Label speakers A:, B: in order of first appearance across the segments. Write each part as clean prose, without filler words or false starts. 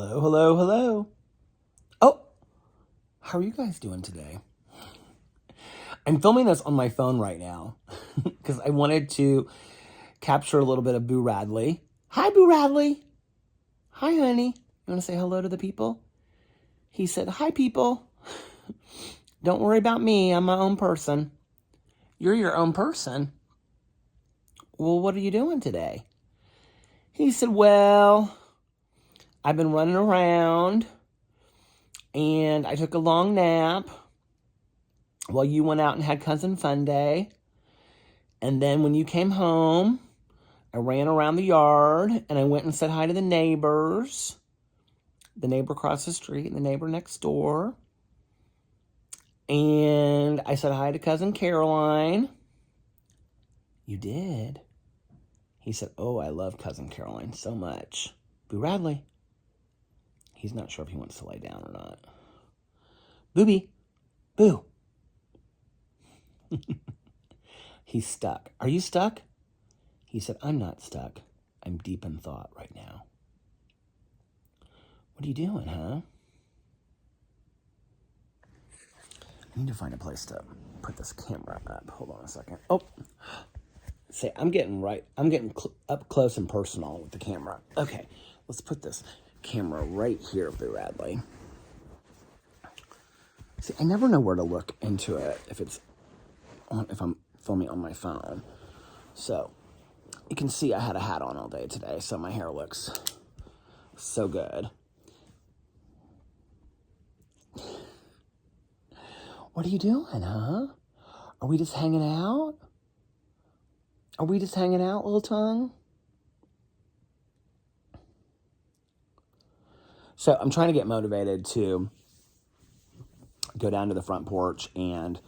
A: Hello, hello, hello. Oh, how are you guys doing today? I'm filming this on my phone right now because I wanted to capture a little bit of Boo Radley. Hi, Boo Radley. Hi, honey. You want to say hello to the people? He said, hi, people. Don't worry about me. I'm my own person. You're your own person? Well, what are you doing today? He said, well, I've been running around and I took a long nap while you went out and had Cousin Fun Day. And then when you came home, I ran around the yard and I went and said hi to the neighbors. The neighbor across the street and the neighbor next door. And I said hi to Cousin Caroline. You did? He said, oh, I love Cousin Caroline so much. Boo Radley. He's not sure if he wants to lay down or not. Booby. Boo. He's stuck. Are you stuck? He said, I'm not stuck. I'm deep in thought right now. What are you doing, huh? I need to find a place to put this camera up. Hold on a second. Oh, say, I'm getting up close and personal with the camera. Okay, let's put this camera right here, Boo Radley. See, I never know where to look into it if I'm filming on my phone. So, you can see I had a hat on all day today, so my hair looks so good. What are you doing, huh? Are we just hanging out? Are we just hanging out, little tongue? So I'm trying to get motivated to go down to the front porch and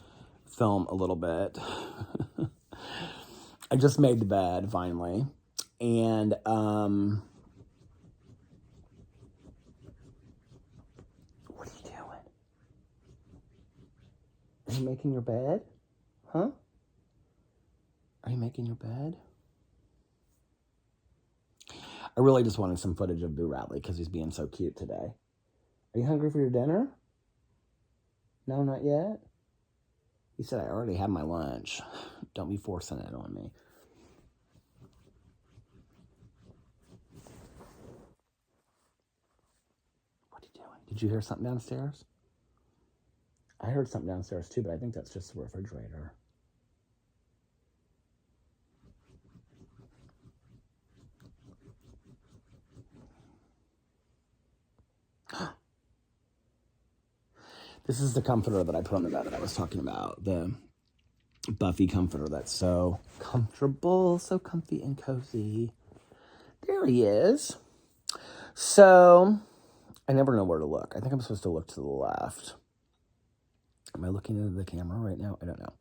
A: film a little bit. I just made the bed, finally. And, what are you doing? Are you making your bed? Huh? Are you making your bed? I really just wanted some footage of Boo Radley because he's being so cute today. Are you hungry for your dinner? No, not yet? He said, I already had my lunch. Don't be forcing it on me. What are you doing? Did you hear something downstairs? I heard something downstairs too, but I think that's just the refrigerator. This is the comforter that I put on the bed that I was talking about. The Buffy comforter that's so comfortable, so comfy and cozy. There he is. So, I never know where to look. I think I'm supposed to look to the left. Am I looking into the camera right now? I don't know.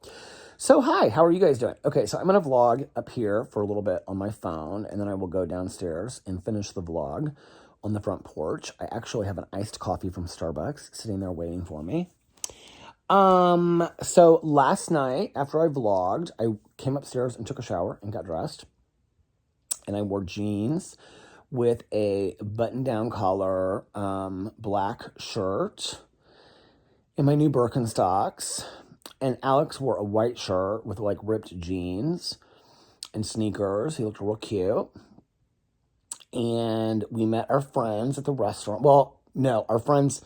A: So, hi, how are you guys doing? Okay, so I'm going to vlog up here for a little bit on my phone, and then I will go downstairs and finish the vlog on the front porch. I actually have an iced coffee from Starbucks sitting there waiting for me. So last night, after I vlogged, I came upstairs and took a shower and got dressed. And I wore jeans with a button-down collar, black shirt and my new Birkenstocks. And Alex wore a white shirt with like ripped jeans and sneakers. He looked real cute. And we met our friends at the restaurant. Well, no, our friends,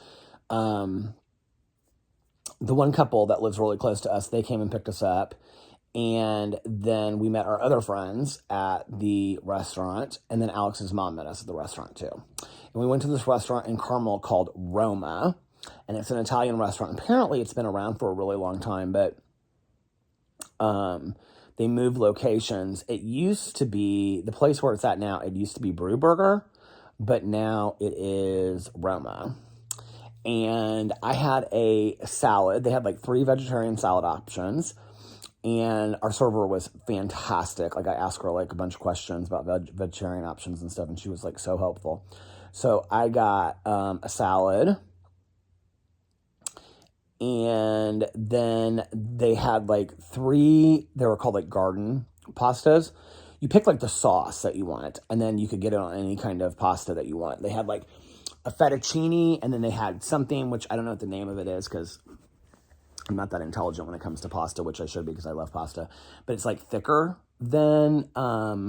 A: the one couple that lives really close to us, they came and picked us up. And then we met our other friends at the restaurant. And then Alex's mom met us at the restaurant too. And we went to this restaurant in Carmel called Roma. And it's an Italian restaurant. Apparently it's been around for a really long time, but they moved locations. It used to be, the place where it's at now, it used to be Brewburger, but now it is Roma. And I had a salad. They had like 3 vegetarian salad options. And our server was fantastic. Like I asked her like a bunch of questions about vegetarian options and stuff. And she was like so helpful. So I got a salad. And then they had like 3, they were called like garden pastas. you pick like the sauce that you want, and then you could get it on any kind of pasta that you want. They had like a fettuccine, and then they had something, which I don't know what the name of it is, because I'm not that intelligent when it comes to pasta, which I should be because I love pasta. But it's like thicker than, I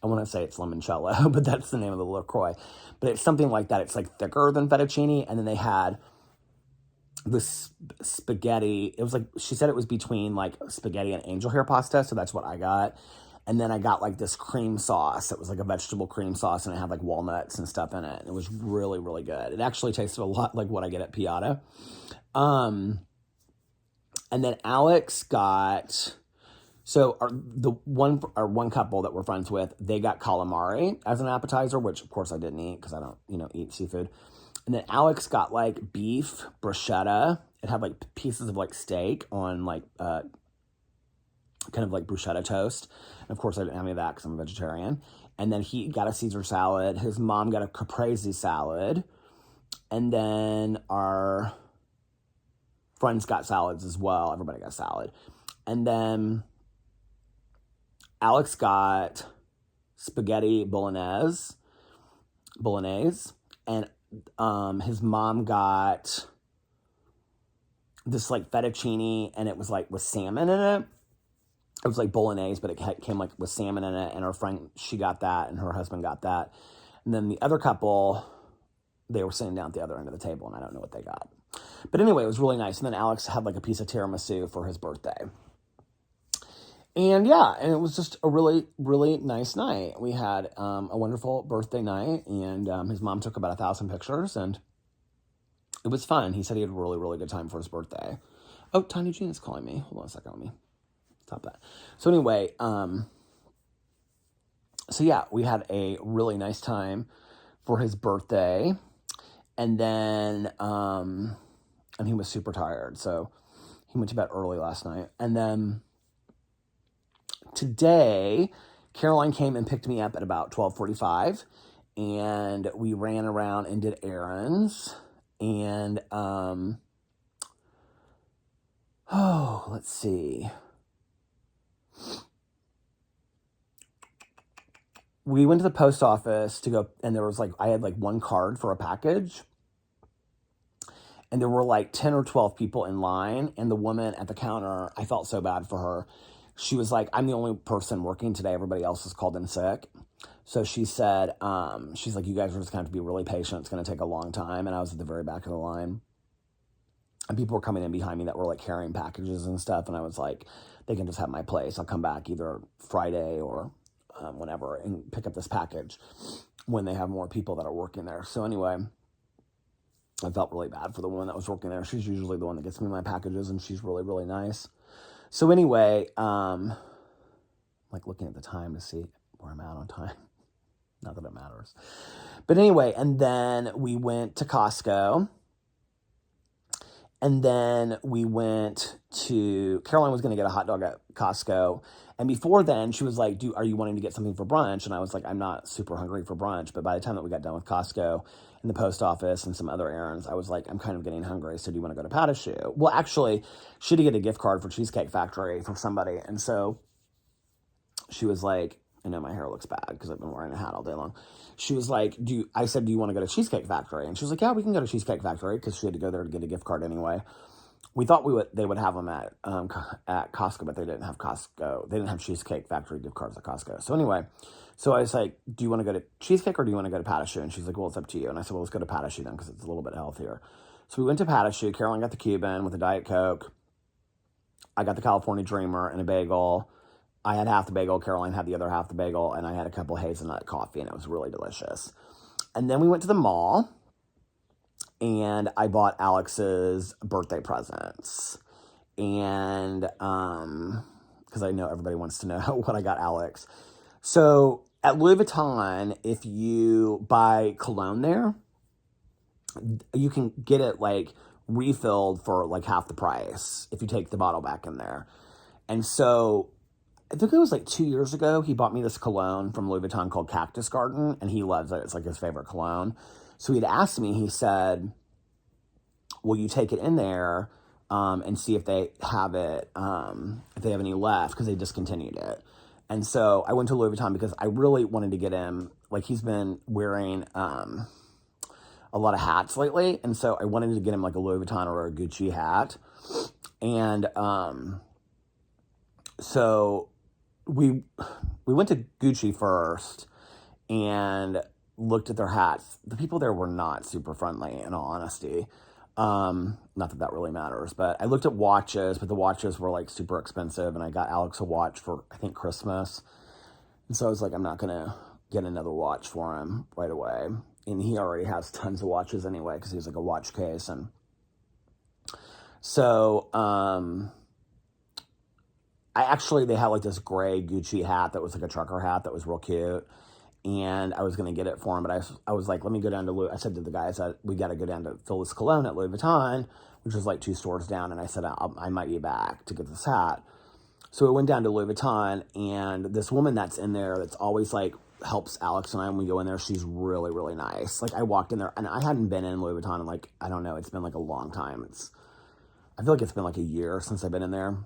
A: want to say it's limoncello, but that's the name of the LaCroix. But it's something like that. It's like thicker than fettuccine. And then they had this spaghetti. It was like, she said it was between like spaghetti and angel hair pasta. So that's what I got. And then I got like this cream sauce. It was like a vegetable cream sauce, and it had like walnuts and stuff in it. And it was really, really good. It actually tasted a lot like what I get at Piata. And then Alex got, so one couple that we're friends with, they got calamari as an appetizer, which of course I didn't eat because I don't, eat seafood. And then Alex got like beef bruschetta. It had like pieces of like steak on like kind of like bruschetta toast. And of course I didn't have any of that because I'm a vegetarian. And then he got a Caesar salad. His mom got a caprese salad. And then our friends got salads as well. Everybody got salad. And then Alex got spaghetti bolognese. And his mom got this like fettuccine, and it was like with salmon in it. It was like bolognese, but it came like with salmon in it. And her friend, she got that, and her husband got that. And then the other couple, they were sitting down at the other end of the table, and I don't know what they got. But anyway, it was really nice. And then Alex had like a piece of tiramisu for his birthday. And yeah, and it was just a really, really nice night. We had a wonderful birthday night, and his mom took about 1,000 pictures, and it was fun. He said he had a really, really good time for his birthday. Oh, Tiny Jean is calling me. Hold on a second, let me stop that. So anyway, so yeah, we had a really nice time for his birthday. And then, and he was super tired, so he went to bed early last night. And then today, Caroline came and picked me up at about 12:45, and we ran around and did errands. And, let's see. We went to the post office to go, and there was like, I had like one card for a package, and there were like 10 or 12 people in line, and the woman at the counter, I felt so bad for her. She was like, I'm the only person working today. Everybody else is called in sick. So she said, she's like, you guys are just going to have to be really patient. It's going to take a long time. And I was at the very back of the line, and people were coming in behind me that were like carrying packages and stuff. And I was like, they can just have my place. I'll come back either Friday or whenever and pick up this package when they have more people that are working there. So anyway, I felt really bad for the woman that was working there. She's usually the one that gets me my packages, and she's really, really nice. So anyway, like looking at the time to see where I'm at on time. Not that it matters. But anyway, and then we went to Costco. And then we went to, Caroline was going to get a hot dog at Costco. And before then, she was like, are you wanting to get something for brunch? And I was like, I'm not super hungry for brunch. But by the time that we got done with Costco and the post office and some other errands, I was like, I'm kind of getting hungry. So do you want to go to Patashu? Well, actually, she did get a gift card for Cheesecake Factory from somebody. And so she was like, I know my hair looks bad because I've been wearing a hat all day long. She was like, I said, do you want to go to Cheesecake Factory? And she was like, yeah, we can go to Cheesecake Factory, because she had to go there to get a gift card anyway. We thought they would have them at Costco, but they didn't have Costco. They didn't have Cheesecake Factory gift cards at Costco. So anyway, so I was like, do you want to go to Cheesecake or do you want to go to Patashu? And she's like, well, it's up to you. And I said, well, let's go to Patashu then, because it's a little bit healthier. So we went to Patashu. Caroline got the Cuban with a Diet Coke. I got the California Dreamer and a bagel. I had half the bagel, Caroline had the other half the bagel, and I had a couple hazelnut coffee, and it was really delicious. And then we went to the mall, and I bought Alex's birthday presents. And, because I know everybody wants to know what I got Alex. So, at Louis Vuitton, if you buy cologne there, you can get it, like, refilled for, like, half the price if you take the bottle back in there. And so I think it was like 2 years ago, he bought me this cologne from Louis Vuitton called Cactus Garden, and he loves it. It's like his favorite cologne. So he'd asked me, he said, will you take it in there and see if they have it, if they have any left, because they discontinued it. And so I went to Louis Vuitton because I really wanted to get him, like he's been wearing a lot of hats lately. And so I wanted to get him like a Louis Vuitton or a Gucci hat. And so we went to Gucci first and looked at their hats. The people there were not super friendly, in all honesty. Not that that really matters, but I looked at watches, but the watches were like super expensive, and I got Alex a watch for, I think, Christmas. And so I was like, I'm not going to get another watch for him right away. And he already has tons of watches anyway, because he's like a watch case. And so, they had like this gray Gucci hat that was like a trucker hat that was real cute. And I was going to get it for him, but I was like, let me go down to Louis. I said to the guys that we got to go down to Phyllis Cologne at Louis Vuitton, which was like 2 stores down. And I said, I might be back to get this hat. So we went down to Louis Vuitton, and this woman that's in there that's always like helps Alex and I when we go in there, she's really, really nice. Like I walked in there, and I hadn't been in Louis Vuitton in like, I don't know, it's been like a long time. I feel like it's been like a year since I've been in there.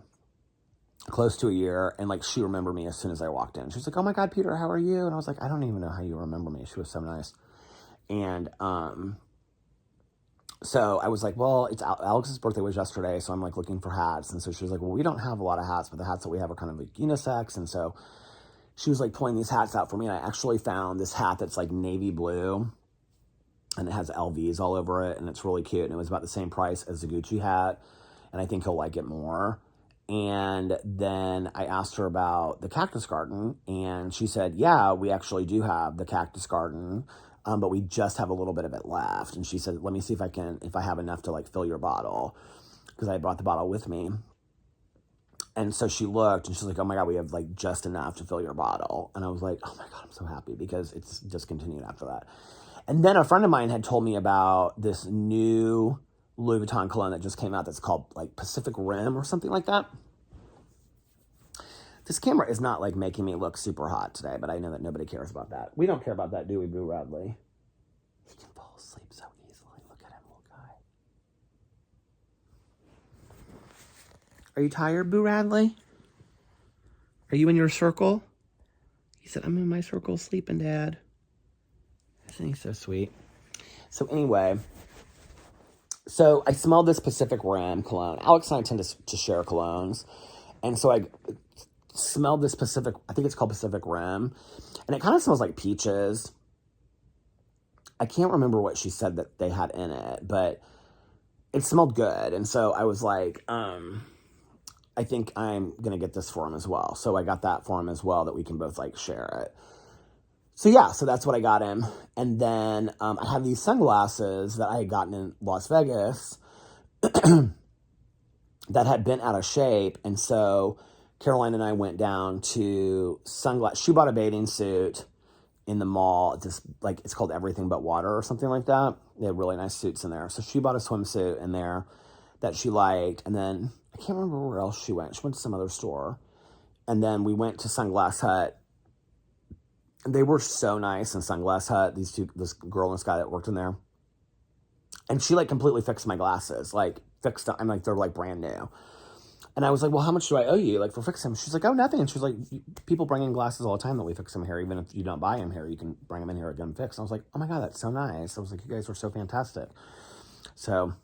A: Close to a year, and like she remembered me as soon as I walked in. She was like, "Oh my God, Peter, how are you?" And I was like, "I don't even know how you remember me." She was so nice. And so I was like, "Well, it's Alex's birthday was yesterday, so I'm like looking for hats." And so she was like, "Well, we don't have a lot of hats, but the hats that we have are kind of like unisex." And so she was like pulling these hats out for me, and I actually found this hat that's like navy blue, and it has LVs all over it, and it's really cute. And it was about the same price as the Gucci hat, and I think he'll like it more. And then I asked her about the cactus garden, and she said, yeah, we actually do have the cactus garden, but we just have a little bit of it left. And she said, let me see if I have enough to like fill your bottle, because I brought the bottle with me. And so she looked, and she's like, oh my God, we have like just enough to fill your bottle. And I was like, oh my God, I'm so happy, because it's discontinued after that. And then a friend of mine had told me about this new Louis Vuitton cologne that just came out that's called like Pacific Rim or something like that. This camera is not like making me look super hot today, but I know that nobody cares about that. We don't care about that, do we, Boo Radley? He can fall asleep so easily. Look at him, little guy. Are you tired, Boo Radley? Are you in your circle? He said, I'm in my circle sleeping, Dad. Isn't he so sweet? So anyway, so I smelled this Pacific Rim cologne. Alex and I tend to share colognes. And so I smelled this I think it's called Pacific Rim. And it kind of smells like peaches. I can't remember what she said that they had in it, but it smelled good. And so I was like, I think I'm going to get this for him as well. So I got that for him as well, that we can both like share it. So yeah, so that's what I got him. And then I have these sunglasses that I had gotten in Las Vegas that had been out of shape. And so Caroline and I went down to sunglasses. She bought a bathing suit in the mall. It's called Everything But Water or something like that. They had really nice suits in there. So she bought a swimsuit in there that she liked. And then I can't remember where else she went. She went to some other store. And then we went to Sunglass Hut. They were so nice in Sunglass Hut, this girl and this guy that worked in there. And she like completely fixed my glasses, like fixed them. I'm like, they're like brand new. And I was like, well, how much do I owe you like for fixing them? She's like, oh, nothing. And she's like, people bring in glasses all the time that we fix them here. Even if you don't buy them here, you can bring them in here and get them fixed. And I was like, oh my God, that's so nice. I was like, you guys were so fantastic. So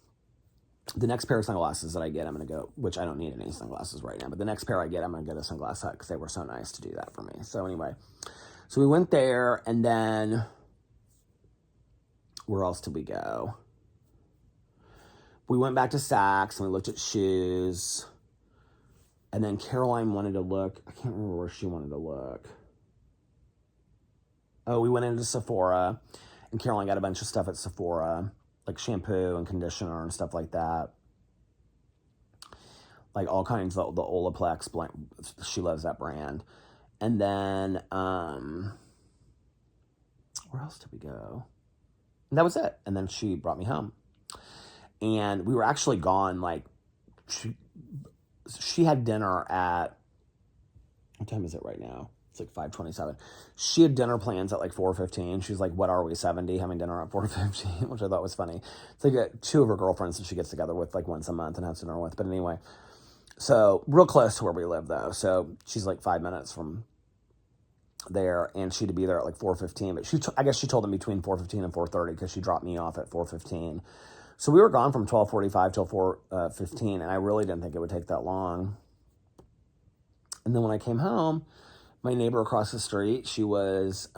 A: the next pair of sunglasses that I get, I'm going to go, which I don't need any sunglasses right now, but the next pair I get, I'm going to get a Sunglass Hut, because they were so nice to do that for me. So anyway, so we went there, and then where else did we go? We went back to Saks, and we looked at shoes. And then Caroline wanted to look. I can't remember where she wanted to look. Oh, we went into Sephora, and Caroline got a bunch of stuff at Sephora, like shampoo and conditioner and stuff like that. Like all kinds of the Olaplex. She loves that brand. And then, where else did we go? And that was it. And then she brought me home. And we were actually gone, like, she had dinner at, what time is it right now? It's like 5:27. She had dinner plans at like 4:15. She's like, what are we, 70, having dinner at 4:15, which I thought was funny. It's like 2 of her girlfriends that she gets together with like once a month and has dinner with. But anyway, so real close to where we live though. So she's like 5 minutes from there, and she to be there at like 4:15. But I guess she told them between 4:15 and 4:30 because she dropped me off at 4:15. So we were gone from 12:45 till 4:15, and I really didn't think it would take that long. And then when I came home, my neighbor across the street, she was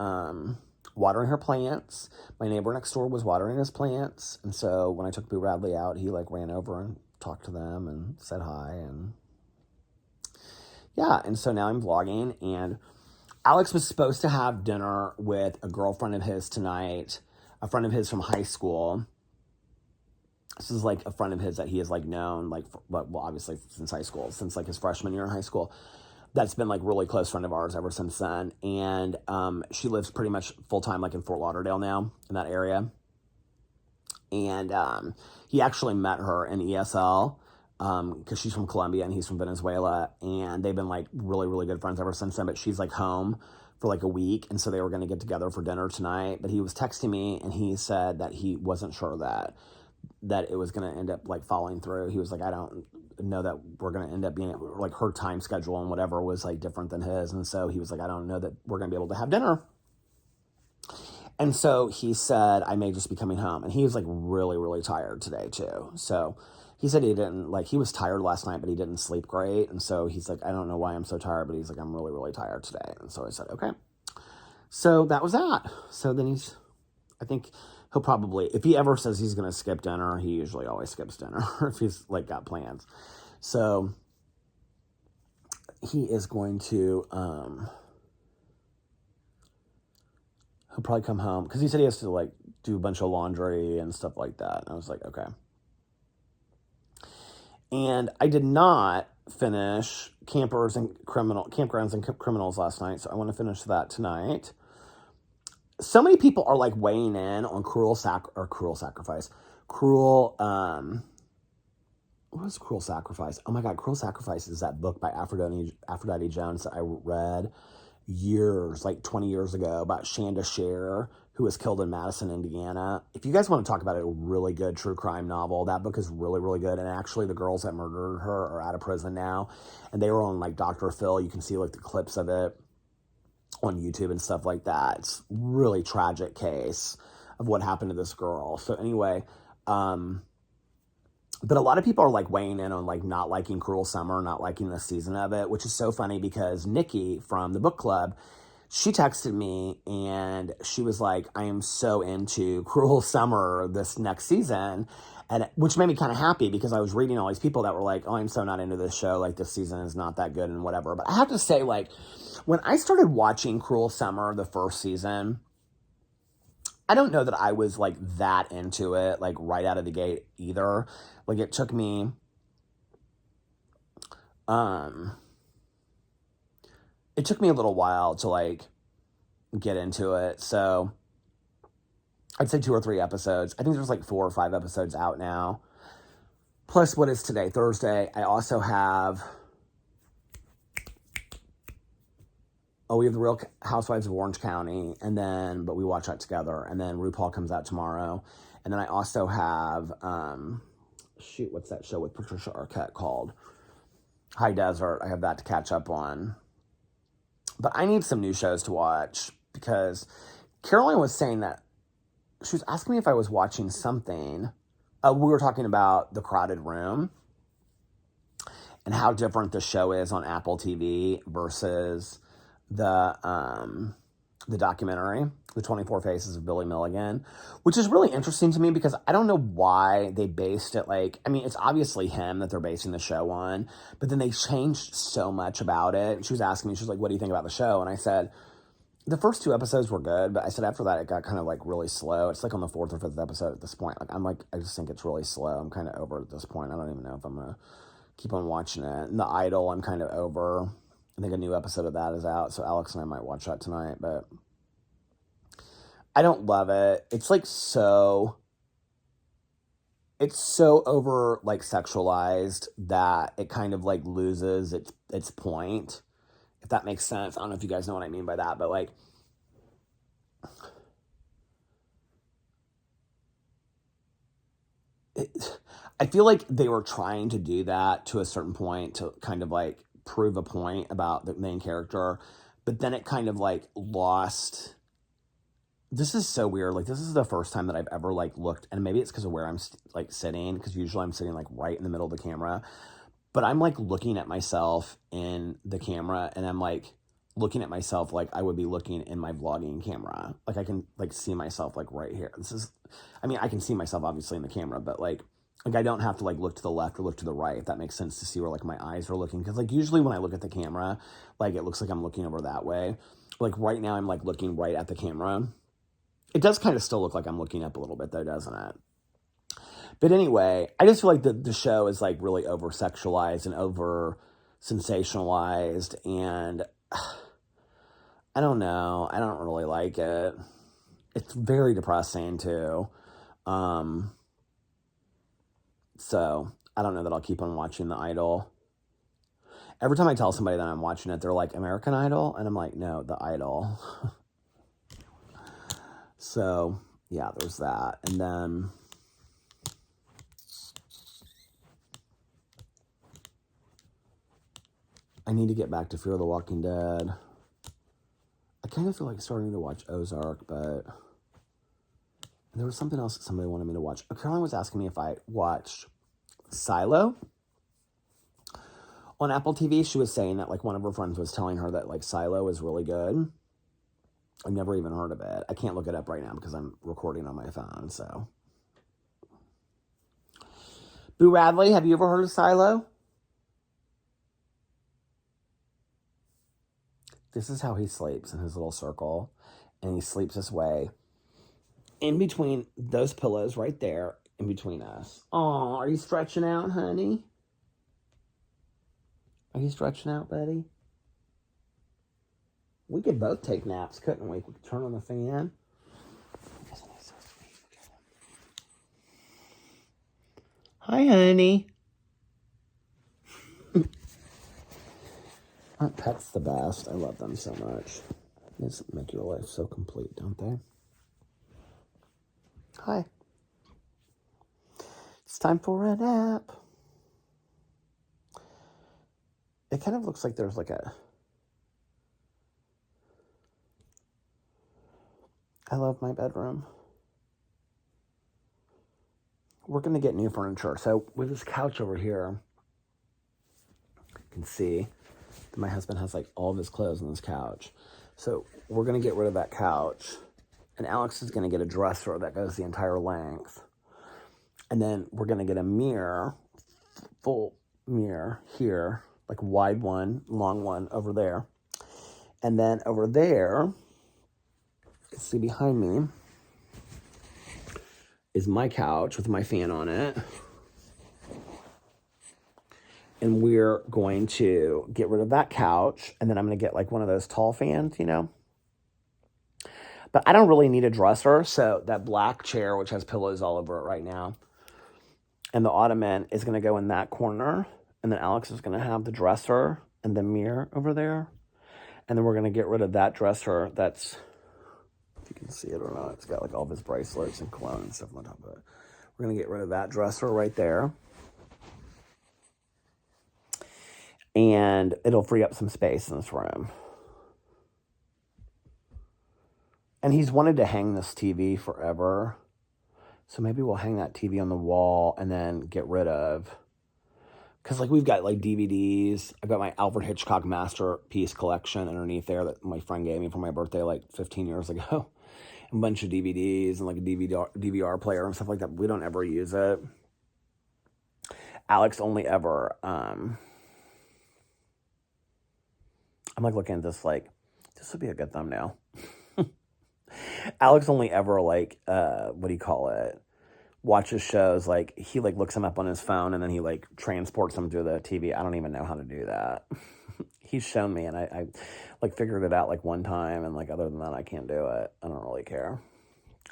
A: watering her plants. My neighbor next door was watering his plants. And so when I took Boo Radley out, he like ran over and talked to them and said hi. And yeah, and so now I'm vlogging. And Alex was supposed to have dinner with a girlfriend of his tonight, a friend of his from high school. This is like a friend of his that he has like known, like, well, obviously since high school, since like his freshman year in high school. That's been like really close friend of ours ever since then. And she lives pretty much full time like in Fort Lauderdale now, in that area. And he actually met her in ESL because she's from Colombia and he's from Venezuela. And they've been like really, really good friends ever since then. But she's like home for like a week. And so they were going to get together for dinner tonight. But he was texting me and he said that he wasn't sure that it was going to end up like falling through. He was like, I don't know that we're going to end up being like, her time schedule and whatever was like different than his. And so he was like, I don't know that we're going to be able to have dinner. And so he said, I may just be coming home. And he was like really, really tired today too. So he said he didn't like, he was tired last night, but he didn't sleep great. And so he's like, I don't know why I'm so tired, but he's like, I'm really, really tired today. And so I said, okay. So that was that. So then I think he'll probably, if he ever says he's going to skip dinner, he usually always skips dinner if he's like got plans. So he is going to, he'll probably come home because he said he has to like do a bunch of laundry and stuff like that. And I was like, okay. And I did not finish Campgrounds and Criminals last night. So I want to finish that tonight. So many people are like weighing in on Cruel Sacrifice. What is Cruel Sacrifice? Oh my God, Cruel Sacrifice is that book by Aphrodite Jones that I read years, like 20 years ago, about Shanda Sher, who was killed in Madison, Indiana. If you guys want to talk about a really good true crime novel, that book is really, really good. And actually the girls that murdered her are out of prison now. And they were on like Dr. Phil. You can see like the clips of it on YouTube and stuff like that. It's really tragic case of what happened to this girl. So anyway, but a lot of people are like weighing in on like not liking Cruel Summer, not liking this season of it, which is so funny because Nikki from the book club, she texted me and she was like, I am so into Cruel Summer this next season. And which made me kind of happy because I was reading all these people that were like, oh, I'm so not into this show. Like this season is not that good and whatever. But I have to say, like, when I started watching Cruel Summer, the first season, I don't know that I was like that into it, like right out of the gate either. Like it took me, a little while to like get into it. So I'd say 2 or 3 episodes. I think there's like 4 or 5 episodes out now. Plus what is today? Thursday. I also have, we have the Real Housewives of Orange County, but we watch that together. And then RuPaul comes out tomorrow. And then I also have, what's that show with Patricia Arquette called? High Desert. I have that to catch up on. But I need some new shows to watch because Caroline was saying that she was asking me if I was watching something. We were talking about The Crowded Room and how different the show is on Apple TV versus the documentary, The 24 Faces of Billy Milligan, which is really interesting to me because I don't know why they based it like, I mean, it's obviously him that they're basing the show on, but then they changed so much about it. She was asking me, she was like, what do you think about the show? And I said, the first 2 episodes were good, but I said after that it got kind of like really slow. It's like on the 4th or 5th episode at this point. Like I just think it's really slow. I'm kind of over it at this point. I don't even know if I'm going to keep on watching it. And The Idol, I'm kind of over. I think a new episode of that is out, so Alex and I might watch that tonight, but I don't love it. It's like it's so over like sexualized that it kind of like loses its point, if that makes sense. I don't know if you guys know what I mean by that, but like I feel like they were trying to do that to a certain point to kind of like prove a point about the main character, But then it kind of like lost. This is so weird. Like, this is the first time that I've ever like looked, and maybe it's because of where I'm like sitting, because usually I'm sitting like right in the middle of the camera. But I'm like looking at myself in the camera, and I'm like looking at myself like I would be looking in my vlogging camera. Like, I can like see myself like right here. I mean, I can see myself obviously in the camera, but like I don't have to like look to the left or look to the right, if that makes sense, to see where like my eyes are looking. Because like usually when I look at the camera, like it looks like I'm looking over that way. Like right now I'm like looking right at the camera. It does kind of still look like I'm looking up a little bit though, doesn't it? But anyway, I just feel like the show is like really over sexualized and over sensationalized, and I don't know. I don't really like it. It's very depressing too. So I don't know that I'll keep on watching The Idol. Every time I tell somebody that I'm watching it, they're like, American Idol? And I'm like, no, The Idol. So yeah, there's that. And then I need to get back to Fear the Walking Dead. I kind of feel like starting to watch Ozark, but there was something else that somebody wanted me to watch. Caroline was asking me if I watched Silo on Apple TV. She was saying that like one of her friends was telling her that like Silo is really good. I've never even heard of it. I can't look it up right now because I'm recording on my phone, so. Boo Radley, have you ever heard of Silo? This is how he sleeps in his little circle, and he sleeps this way in between those pillows right there, in between us. Aw, are you stretching out, honey? Are you stretching out, buddy? We could both take naps, couldn't we? We could turn on the fan. Isn't that so sweet? Hi, honey. Aren't pets the best? I love them so much. They just make your life so complete, don't they? Hi. It's time for a nap. It kind of looks like there's like a... I love my bedroom. We're going to get new furniture. So with this couch over here, you can see that my husband has like all of his clothes on this couch. So we're going to get rid of that couch. And Alex is going to get a dresser that goes the entire length. And then we're going to get a mirror, full mirror here, like wide one, long one over there. And then over there, see behind me, is my couch with my fan on it. And we're going to get rid of that couch. And then I'm going to get like one of those tall fans, you know. But I don't really need a dresser. So that black chair, which has pillows all over it right now, and the ottoman is going to go in that corner. And then Alex is going to have the dresser and the mirror over there. And then we're going to get rid of that dresser that's, if you can see it or not, it's got like all of his bracelets and cologne and stuff on top of it. We're going to get rid of that dresser right there. And it'll free up some space in this room. And he's wanted to hang this TV forever. So maybe we'll hang that TV on the wall and then get rid of... Because like we've got like DVDs. I've got my Alfred Hitchcock Masterpiece collection underneath there that my friend gave me for my birthday like 15 years ago. A bunch of DVDs and like a DVR player and stuff like that. We don't ever use it. Alex only ever... I'm like looking at this like, this would be a good thumbnail. Alex only ever like, what do you call it? Watches shows, like he like looks them up on his phone and then he like transports them to the TV. I don't even know how to do that. He's shown me and I like figured it out like one time, and like other than that I can't do it. I don't really care.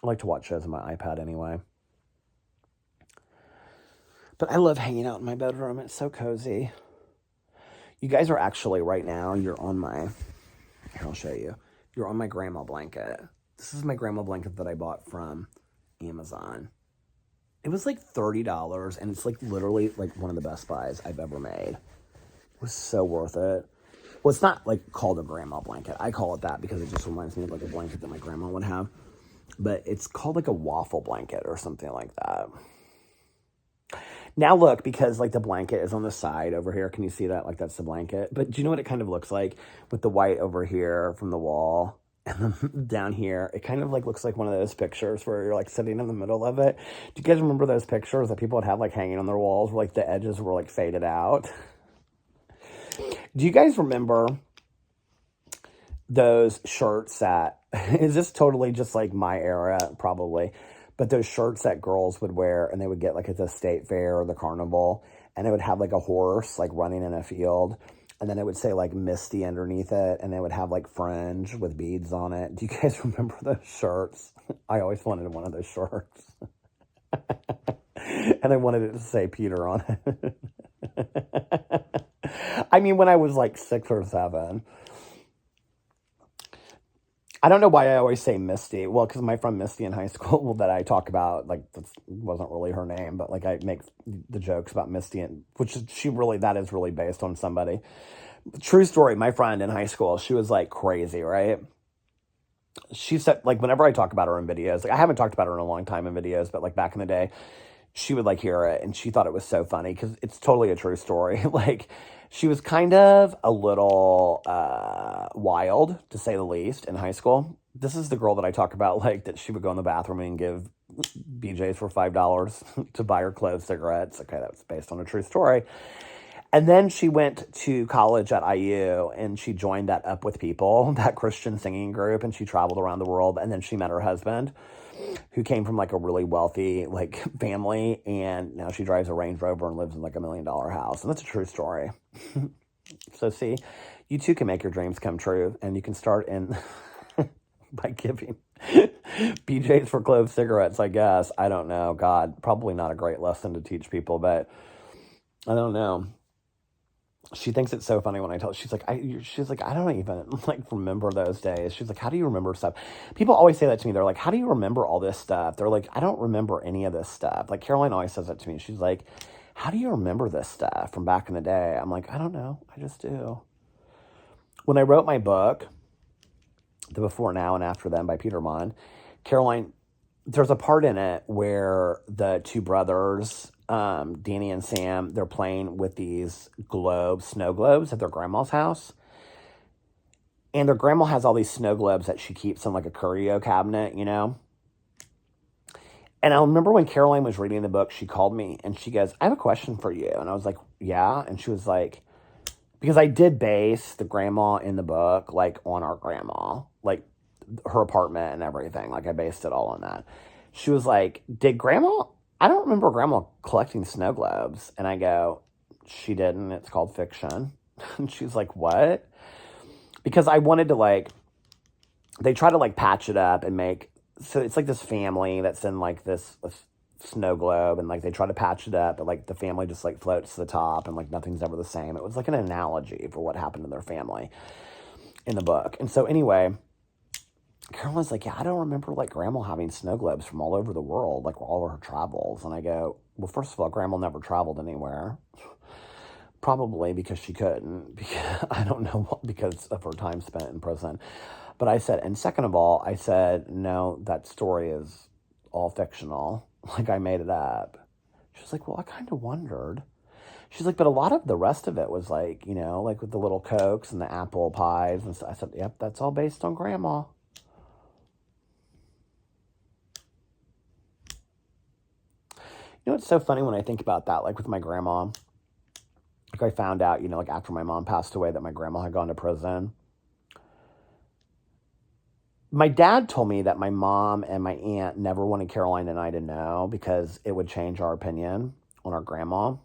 A: I like to watch shows on my iPad anyway. But I love hanging out in my bedroom. It's so cozy. You guys are actually right now, you're on my, here I'll show you. You're on my grandma blanket. This is my grandma blanket that I bought from Amazon. It was like $30, and it's like literally like one of the best buys I've ever made. It was so worth it. Well, it's not like called a grandma blanket. I call it that because it just reminds me of like a blanket that my grandma would have. But it's called like a waffle blanket or something like that. Now look, because like the blanket is on the side over here. Can you see that? Like that's the blanket. But do you know what it kind of looks like with the white over here from the wall? And then down here, it kind of like looks like one of those pictures where you're like sitting in the middle of it. Do you guys remember those pictures that people would have like hanging on their walls where like the edges were like faded out? Do you guys remember those shirts that, is this totally just like my era? Probably. But those shirts that girls would wear and they would get like at the state fair or the carnival, and it would have like a horse like running in a field. And then it would say like Misty underneath it, and it would have like fringe with beads on it. Do you guys remember those shirts? I always wanted one of those shirts. And I wanted it to say Peter on it. I mean, when I was like 6 or 7. I don't know why I always say Misty. Well, because my friend Misty in high school that I talk about, like, that wasn't really her name, but like I make the jokes about Misty, and which is, that is really based on somebody. True story. My friend in high school, she was like crazy, right? She said, like, whenever I talk about her in videos, like I haven't talked about her in a long time in videos, but like back in the day, she would like hear it and she thought it was so funny because it's totally a true story. Like, she was kind of a little wild, to say the least, in high school. This is the girl that I talk about, like, that she would go in the bathroom and give BJs for $5 to buy her clothes, cigarettes. Okay, that's based on a true story. And then she went to college at IU and she joined that Up With People, that Christian singing group, and she traveled around the world. And then she met her husband, who came from like a really wealthy like family, and now she drives a Range Rover and lives in like $1 million house. And that's a true story. So see, you too can make your dreams come true, and you can start in by giving BJ's for clove cigarettes, I guess. I don't know. God, probably not a great lesson to teach people, but I don't know. She thinks it's so funny when I tell her. She's like, I don't even like remember those days. She's like, how do you remember stuff? People always say that to me. They're like, how do you remember all this stuff? They're like, I don't remember any of this stuff. Like Caroline always says that to me. She's like, how do you remember this stuff from back in the day? I'm like, I don't know. I just do. When I wrote my book, The Before, Now, and After Them by Peter Monn, Caroline, there's a part in it where the two brothers, Danny and Sam, they're playing with these snow globes at their grandma's house. And their grandma has all these snow globes that she keeps in like a curio cabinet, you know? And I remember when Caroline was reading the book, she called me and she goes, I have a question for you. And I was like, yeah. And she was like, because I did base the grandma in the book, like on our grandma, like her apartment and everything. Like I based it all on that. She was like, I don't remember grandma collecting snow globes. And I go, she didn't. It's called fiction. And she's like, what? Because I wanted to like, they try to like patch it up and make, so it's like this family that's in like this snow globe, and like they try to patch it up, but like the family just like floats to the top and like nothing's ever the same. It was like an analogy for what happened to their family in the book. And so anyway, Caroline's like, yeah, I don't remember like grandma having snow globes from all over the world, like all of her travels. And I go, well, first of all, grandma never traveled anywhere. Probably because she couldn't. Because, I don't know, because of her time spent in prison. But I said, and second of all, I said, no, that story is all fictional. Like I made it up. She was like, well, I kind of wondered. She's like, but a lot of the rest of it was like, you know, like with the little Cokes and the apple pies and stuff. I said, yep, that's all based on grandma. You know, it's so funny when I think about that, like with my grandma. Like I found out, you know, like after my mom passed away that my grandma had gone to prison. My dad told me that my mom and my aunt never wanted Caroline and I to know because it would change our opinion on our grandma.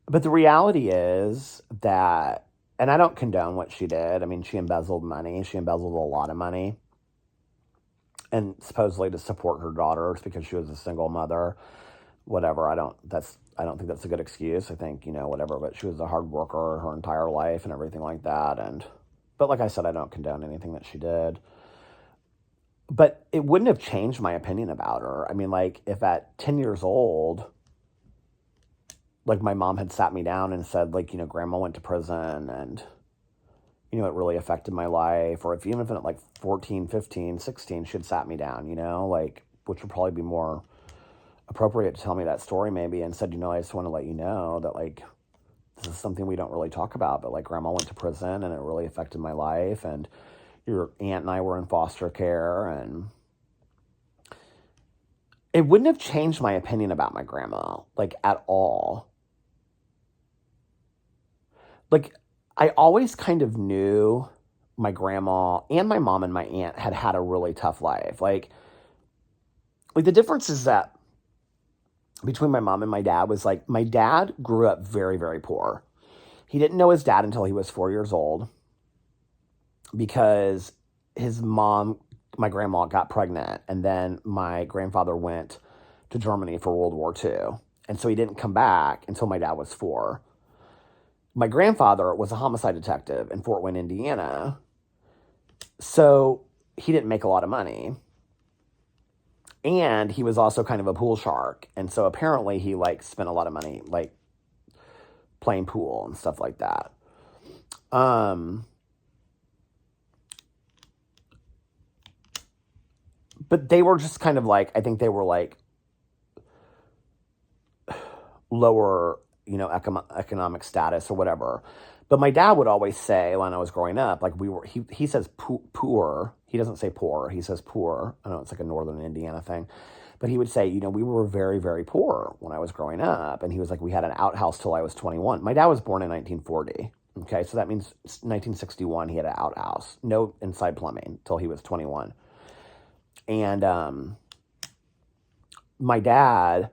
A: But the reality is that, and I don't condone what she did. I mean, she embezzled money. She embezzled a lot of money. And supposedly to support her daughters because she was a single mother. Whatever, I don't think that's a good excuse. I think, you know, whatever, but she was a hard worker her entire life and everything like that. But like I said, I don't condone anything that she did. But it wouldn't have changed my opinion about her. I mean, like, if at 10 years old, like my mom had sat me down and said, like, grandma went to prison and, it really affected my life. Or even if at like 14, 15, 16, she'd sat me down, like, which would probably be more appropriate to tell me that story maybe, and said, I just want to let you know that, like, this is something we don't really talk about, but like grandma went to prison and it really affected my life, and your aunt and I were in foster care, and it wouldn't have changed my opinion about my grandma, like, at all. Like, I always kind of knew my grandma and my mom and my aunt had a really tough life. Like the difference is that between my mom and my dad was, like, my dad grew up very, very poor. He didn't know his dad until he was 4 years old because his mom, my grandma, got pregnant, and then my grandfather went to Germany for World War II. And so he didn't come back until my dad was 4. My grandfather was a homicide detective in Fort Wayne, Indiana. So he didn't make a lot of money. And he was also kind of a pool shark. And so apparently he, like, spent a lot of money, like, playing pool and stuff like that. But they were just kind of like, I think they were like lower, economic status or whatever. But my dad would always say when I was growing up, like, he says poor. He doesn't say poor. He says poor. I know it's like a northern Indiana thing. But he would say, we were very, very poor when I was growing up. And he was like, we had an outhouse till I was 21. My dad was born in 1940. Okay, so that means 1961 he had an outhouse. No inside plumbing till he was 21. And my dad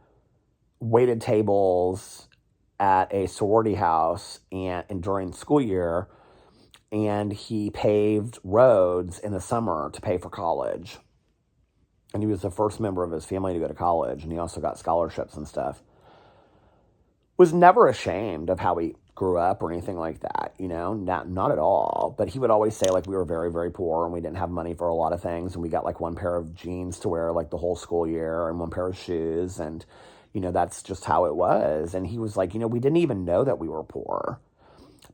A: waited tables at a sorority house and during school year, and he paved roads in the summer to pay for college. And he was the first member of his family to go to college, and he also got scholarships and stuff. Was never ashamed of how he grew up or anything like that, not at all. But he would always say, like, we were very, very poor and we didn't have money for a lot of things, and we got like one pair of jeans to wear like the whole school year and one pair of shoes, and that's just how it was. And he was like, we didn't even know that we were poor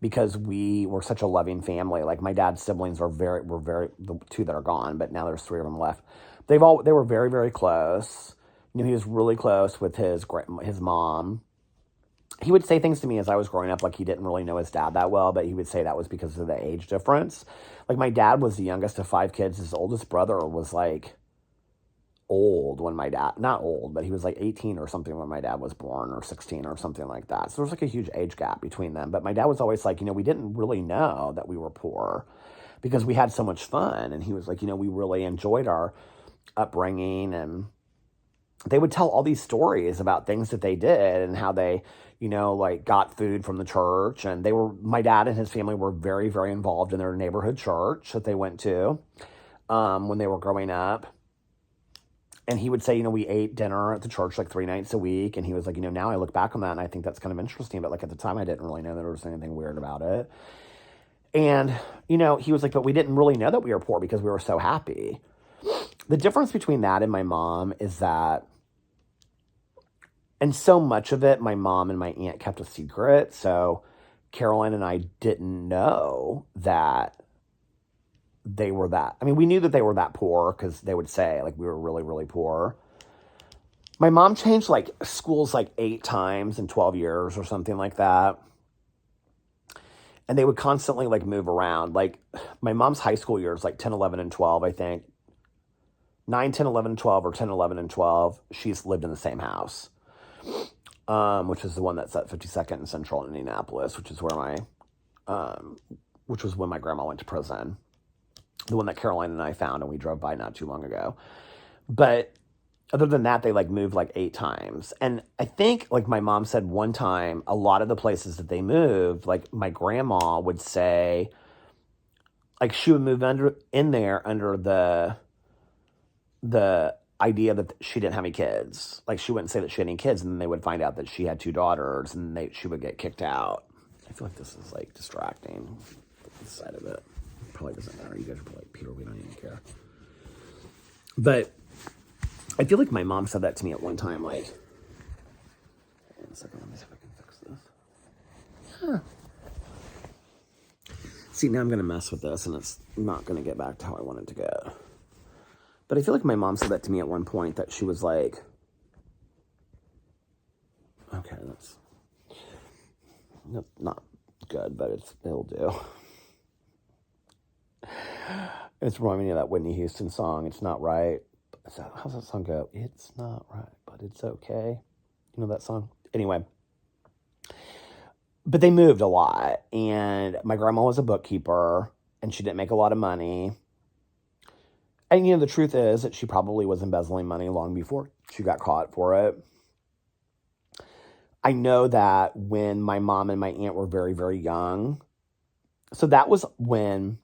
A: because we were such a loving family. Like, my dad's siblings were very, the 2 that are gone, but now there's 3 of them left. They were very, very close. He was really close with his mom. He would say things to me as I was growing up, like he didn't really know his dad that well, but he would say that was because of the age difference. Like, my dad was the youngest of 5 kids. His oldest brother was like old when not old, but he was like 18 or something when my dad was born, or 16 or something like that. So there was like a huge age gap between them. But my dad was always like, we didn't really know that we were poor because we had so much fun. And he was like, we really enjoyed our upbringing. And they would tell all these stories about things that they did and how they, like, got food from the church. And my dad and his family were very, very involved in their neighborhood church that they went to when they were growing up. And he would say, we ate dinner at the church like 3 nights a week. And he was like, now I look back on that and I think that's kind of interesting. But like, at the time, I didn't really know that there was anything weird about it. And, he was like, but we didn't really know that we were poor because we were so happy. The difference between that and my mom is that, and so much of it, my mom and my aunt kept a secret. So Caroline and I didn't know that they were that. I mean, we knew that they were that poor because they would say, like, we were really, really poor. My mom changed, like, schools like 8 times in 12 years or something like that. And they would constantly, like, move around. Like, my mom's high school years, like 10, 11, and 12, I think. 9, 10, 11, and 12, or 10, 11, and 12, she's lived in the same house. Which is the one that's at 52nd and Central in Indianapolis, which is where which was when my grandma went to prison. The one that Caroline and I found and we drove by not too long ago. But other than that, they, like, moved like 8 times. And I think, like, my mom said one time, a lot of the places that they moved, like, my grandma would say, like, she would move in there under the idea that she didn't have any kids. Like, she wouldn't say that she had any kids, and then they would find out that she had 2 daughters, and she would get kicked out. I feel like this is, like, distracting, this side of it. Probably doesn't matter. You guys are probably like, Peter, we don't even care. But I feel like my mom said that to me at one time, like, wait a second, let me see if I can fix See, now I'm going to mess with this, and it's not going to get back to how I want it to go. But I feel like my mom said that to me at one point, that she was like, okay, that's not good, but it'll do. It's reminding me of that Whitney Houston song, It's Not Right. How's that song go? It's not right, but it's okay. You know that song? Anyway. But they moved a lot, and my grandma was a bookkeeper, and she didn't make a lot of money. And, the truth is that she probably was embezzling money long before she got caught for it. I know that when my mom and my aunt were very, very young, so that was when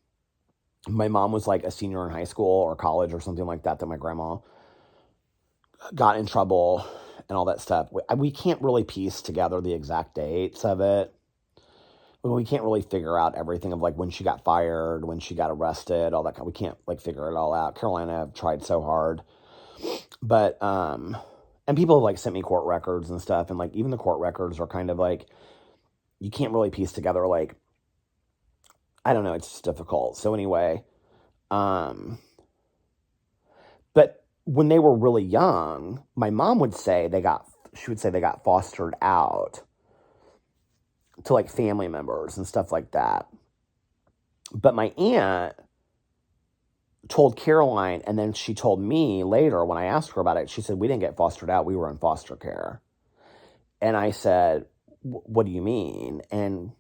A: my mom was like a senior in high school or college or something like that my grandma got in trouble and all that stuff. We can't really piece together the exact dates of it. We can't really figure out everything of like when she got fired, when she got arrested, all that kind. We can't like figure it all out. Carolina have tried so hard, but and people have like sent me court records and stuff, and like even the court records are kind of like you can't really piece together. Like I don't know, it's just difficult. So anyway, but when they were really young, my mom would say they got fostered out to like family members and stuff like that. But my aunt told Caroline, and then she told me later when I asked her about it, she said, we didn't get fostered out, we were in foster care. And I said, what do you mean? And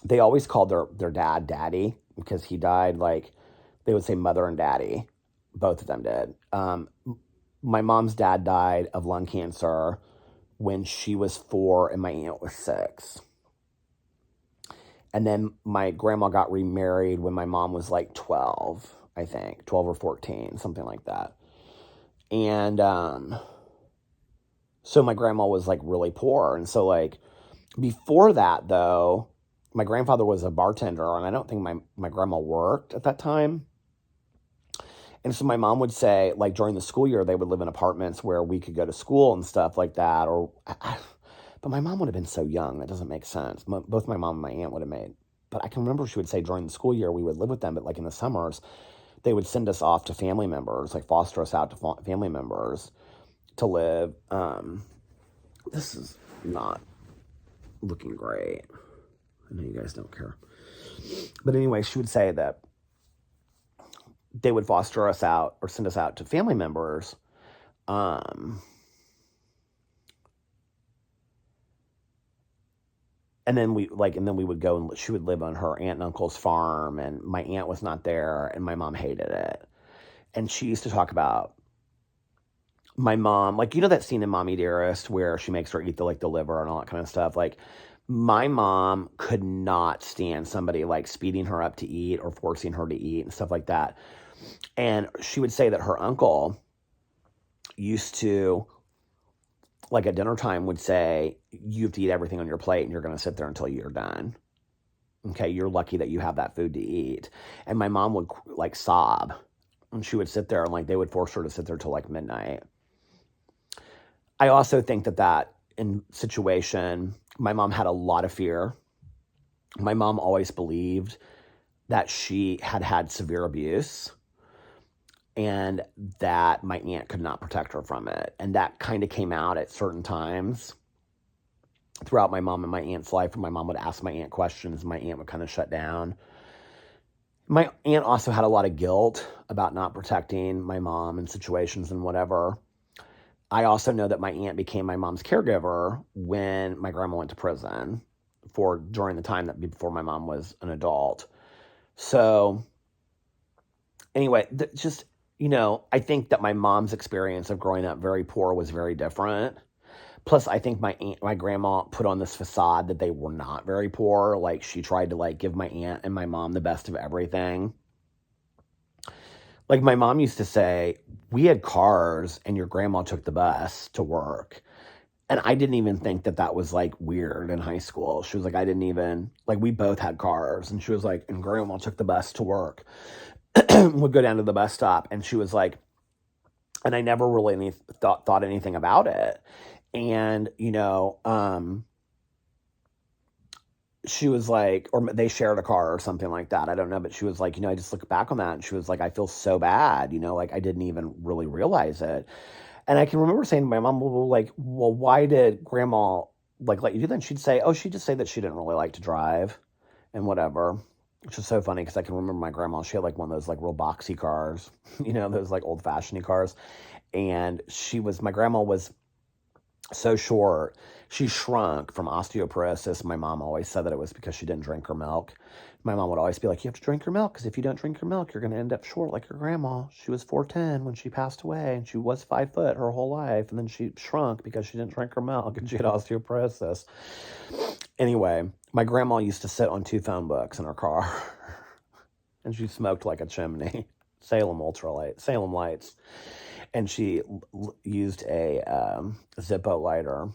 A: they always called their dad daddy because he died, like they would say mother and daddy. Both of them did. My mom's dad died of lung cancer when she was 4 and my aunt was 6. And then my grandma got remarried when my mom was like 12, I think, 12 or 14, something like that. And so my grandma was like really poor. And so like before that though, my grandfather was a bartender, and I don't think my grandma worked at that time. And so my mom would say, like during the school year, they would live in apartments where we could go to school and stuff like that. But my mom would have been so young, that doesn't make sense. Both my mom and my aunt would have made. But I can remember she would say during the school year, we would live with them. But like in the summers, they would send us off to family members, like foster us out to family members to live. This is not looking great. I know you guys don't care. But anyway, she would say that they would foster us out or send us out to family members. And then we would go, and she would live on her aunt and uncle's farm, and my aunt was not there, and my mom hated it. And she used to talk about my mom, like, that scene in Mommy Dearest where she makes her eat the liver and all that kind of stuff. Like, my mom could not stand somebody like speeding her up to eat or forcing her to eat and stuff like that. And she would say that her uncle used to, like at dinner time, would say, you have to eat everything on your plate and you're going to sit there until you're done. Okay, you're lucky that you have that food to eat. And my mom would like sob, and she would sit there, and like they would force her to sit there till like midnight. I also think that in situation, my mom had a lot of fear. My mom always believed that she had severe abuse, and that my aunt could not protect her from it. And that kind of came out at certain times throughout my mom and my aunt's life, where my mom would ask my aunt questions, and my aunt would kind of shut down. My aunt also had a lot of guilt about not protecting my mom in situations and whatever. I also know that my aunt became my mom's caregiver when my grandma went to prison during the time before my mom was an adult. So anyway, I think that my mom's experience of growing up very poor was very different. Plus, I think my grandma put on this facade that they were not very poor. Like, she tried to like give my aunt and my mom the best of everything. Like, my mom used to say, we had cars and your grandma took the bus to work. And I didn't even think that was like weird in high school. She was like, we both had cars. And she was like, and grandma took the bus to work. Would go down to the bus stop. And she was like, and I never really thought anything about it. And, she was like, or they shared a car or something like that. I don't know. But she was like, I just look back on that and she was like, I feel so bad, like I didn't even really realize it. And I can remember saying to my mom, well, why did grandma like let you do that? And she'd say, oh, she'd just say that she didn't really like to drive and whatever, which is so funny because I can remember my grandma, she had like one of those like real boxy cars, those like old fashioned cars. And my grandma was so short, she shrunk from osteoporosis. My mom always said that it was because she didn't drink her milk. My mom would always be like, you have to drink your milk because if you don't drink your milk, you're going to end up short like your grandma. She was 4'10" when she passed away, and she was 5 foot her whole life, and then she shrunk because she didn't drink her milk and she had osteoporosis. Anyway, my grandma used to sit on 2 phone books in her car, and she smoked like a chimney. Salem lights. And she used a Zippo lighter.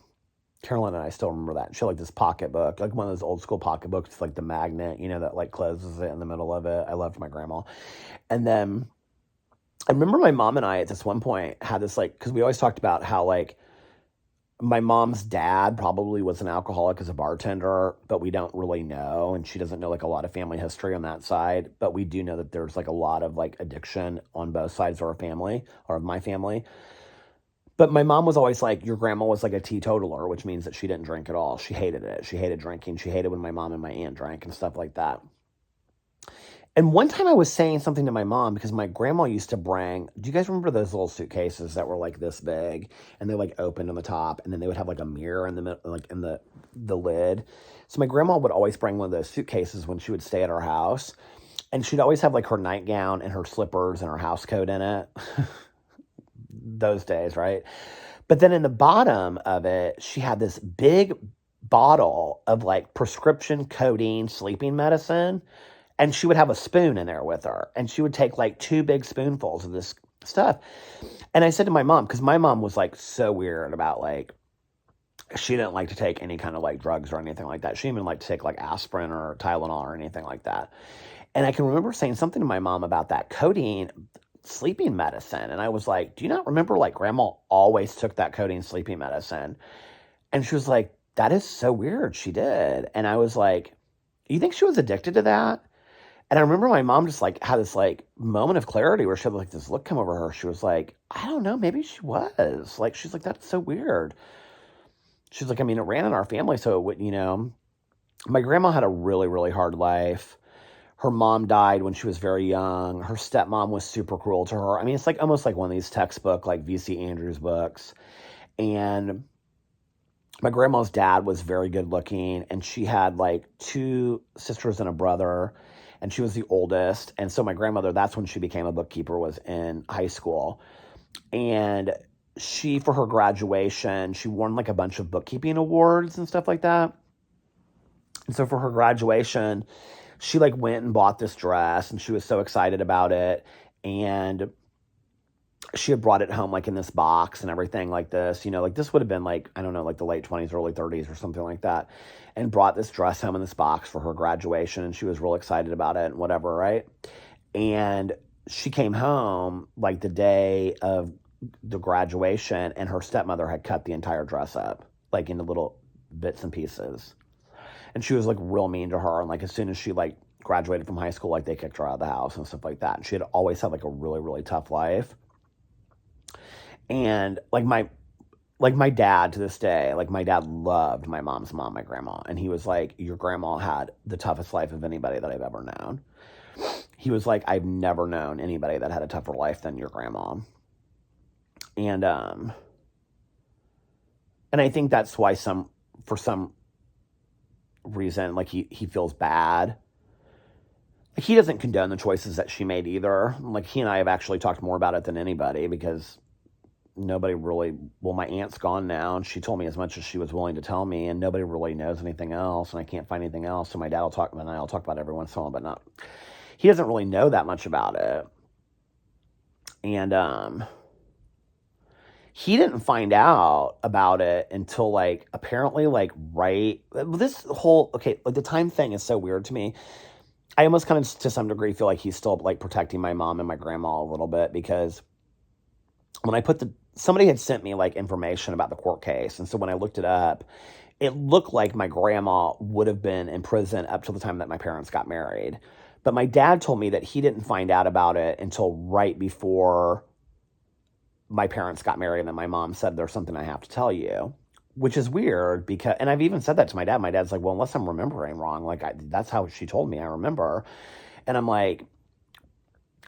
A: Carolyn and I still remember that. She had like this pocketbook, like one of those old school pocketbooks, like the magnet, that like closes it in the middle of it. I loved my grandma. And then I remember my mom and I at this one point had this like, because we always talked about how like my mom's dad probably was an alcoholic as a bartender, but we don't really know. And she doesn't know like a lot of family history on that side. But we do know that there's like a lot of like addiction on both sides of our family or of my family. But my mom was always like, your grandma was like a teetotaler, which means that she didn't drink at all. She hated it. She hated drinking. She hated when my mom and my aunt drank and stuff like that. And one time I was saying something to my mom because my grandma used to bring, do you guys remember those little suitcases that were like this big and they like opened on the top and then they would have like a mirror in the middle, like in the lid. So my grandma would always bring one of those suitcases when she would stay at our house, and she'd always have like her nightgown and her slippers and her house coat in it. Those days, right? But then in the bottom of it, she had this big bottle of like prescription codeine sleeping medicine. And she would have a spoon in there with her. And she would take like 2 big spoonfuls of this stuff. And I said to my mom, because my mom was like so weird about like, she didn't like to take any kind of like drugs or anything like that. She didn't even like to take like aspirin or Tylenol or anything like that. And I can remember saying something to my mom about that codeine sleeping medicine. And I was like, do you not remember like grandma always took that codeine sleeping medicine? And she was like, that is so weird. She did. And I was like, you think she was addicted to that? And I remember my mom just like had this like moment of clarity where she had like this look come over her. She was like, I don't know, maybe she was. Like, she's like, that's so weird. She's like, I mean, it ran in our family, so it would, my grandma had a really, really hard life. Her mom died when she was very young. Her stepmom was super cruel to her. I mean, it's like almost like one of these textbook, like V.C. Andrews books. And my grandma's dad was very good looking, and she had like 2 sisters and a brother, and she was the oldest. And so my grandmother, that's when she became a bookkeeper, was in high school. And she, for her graduation, she won like a bunch of bookkeeping awards and stuff like that. And so for her graduation, she like went and bought this dress, and she was so excited about it. And she had brought it home like in this box and everything like this, like this would have been like, I don't know, like the late 20s, early 30s or something like that, and brought this dress home in this box for her graduation. And she was real excited about it and whatever, right? And she came home like the day of the graduation, and her stepmother had cut the entire dress up like into little bits and pieces. And she was like real mean to her. And like as soon as she like graduated from high school, like they kicked her out of the house and stuff like that. And she had always had like a really, really tough life. And like my dad to this day, like my dad loved my mom's mom, my grandma. And he was like, your grandma had the toughest life of anybody that I've ever known. He was like, I've never known anybody that had a tougher life than your grandma. And I think that's why for some reason, like he feels bad. Like he doesn't condone the choices that she made either. Like he and I have actually talked more about it than anybody, because nobody really, well, my aunt's gone now, and she told me as much as she was willing to tell me, and nobody really knows anything else, and I can't find anything else. So my dad will talk, and I'll talk about it every once in a while, but not, he doesn't really know that much about it. And he didn't find out about it until like apparently like right, this whole, okay, like the time thing is so weird to me. I almost kind of to some degree feel like he's still like protecting my mom and my grandma a little bit, because when I somebody had sent me like information about the court case. And so when I looked it up, it looked like my grandma would have been in prison up till the time that my parents got married. But my dad told me that he didn't find out about it until right before my parents got married, and then my mom said, there's something I have to tell you, which is weird because, and I've even said that to my dad. My dad's like, well, unless I'm remembering wrong, like that's how she told me, I remember. And I'm like,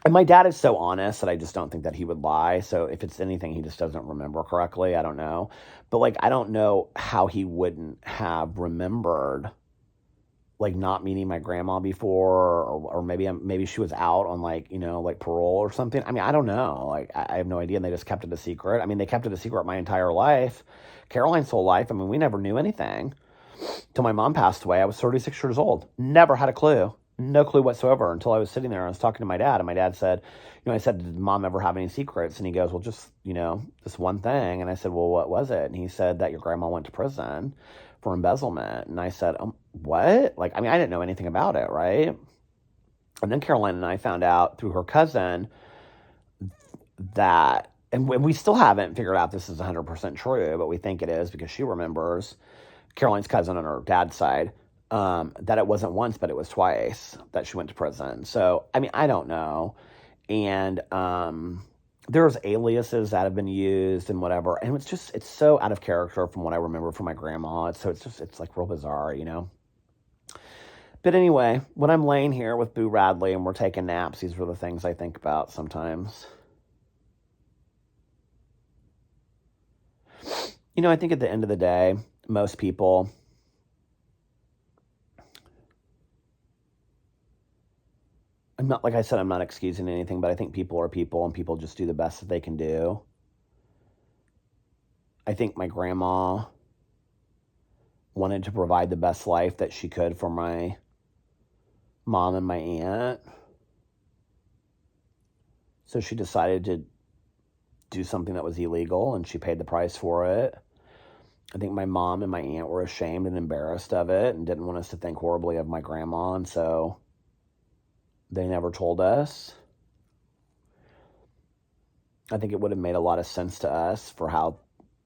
A: and my dad is so honest that I just don't think that he would lie. So if it's anything, he just doesn't remember correctly. I don't know. But like, I don't know how he wouldn't have remembered like not meeting my grandma before, or maybe she was out on like, like parole or something. I mean, I don't know. Like, I have no idea. And they just kept it a secret. I mean, they kept it a secret my entire life. Caroline's whole life. I mean, we never knew anything till my mom passed away. I was 36 years old. Never had a clue. No clue whatsoever until I was sitting there and I was talking to my dad. And my dad said, I said, did mom ever have any secrets? And he goes, well, just, this one thing. And I said, well, what was it? And he said that your grandma went to prison for embezzlement. And I said, what? Like, I mean, I didn't know anything about it, right? And then Caroline and I found out through her cousin that, and we still haven't figured out this is 100% true, but we think it is because she remembers, Caroline's cousin on her dad's side, that it wasn't once, but it was twice that she went to prison. So, I mean, I don't know. And there's aliases that have been used and whatever. And it's so out of character from what I remember from my grandma. It's like real bizarre, But anyway, when I'm laying here with Boo Radley and we're taking naps, these are the things I think about sometimes. I think at the end of the day, most people, I'm not, like I said, I'm not excusing anything, but I think people are people and people just do the best that they can do. I think my grandma wanted to provide the best life that she could for my mom and my aunt. So she decided to do something that was illegal and she paid the price for it. I think my mom and my aunt were ashamed and embarrassed of it and didn't want us to think horribly of my grandma, and so they never told us. I think it would have made a lot of sense to us for how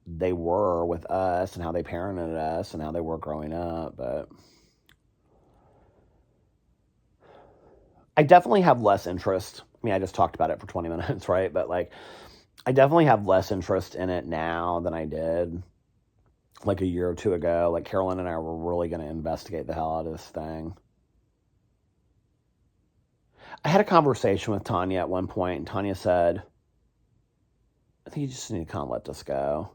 A: they were with us and how they parented us and how they were growing up, but I definitely have less interest. I mean, I just talked about it for 20 minutes, right? But like, I definitely have less interest in it now than I did like a year or two ago. Like, Caroline and I were really going to investigate the hell out of this thing. I had a conversation with Tanya at one point, and Tanya said, I think you just need to kind of let this go.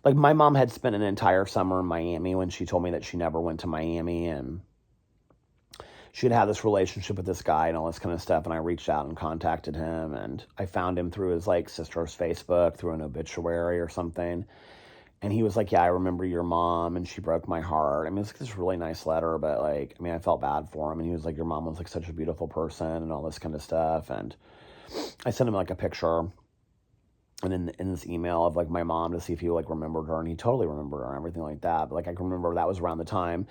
A: Like, my mom had spent an entire summer in Miami when she told me that she never went to Miami, and she had this relationship with this guy and all this kind of stuff, and I reached out and contacted him, and I found him through his, like, sister's Facebook, through an obituary or something, and he was like, yeah, I remember your mom, and she broke my heart. I mean, it's like this really nice letter, but, like, I mean, I felt bad for him, and he was like, your mom was, like, such a beautiful person, and all this kind of stuff, and I sent him, like, a picture, and in this email of, like, my mom to see if he, like, remembered her, and he totally remembered her and everything like that, but, like, I can remember that was around the time.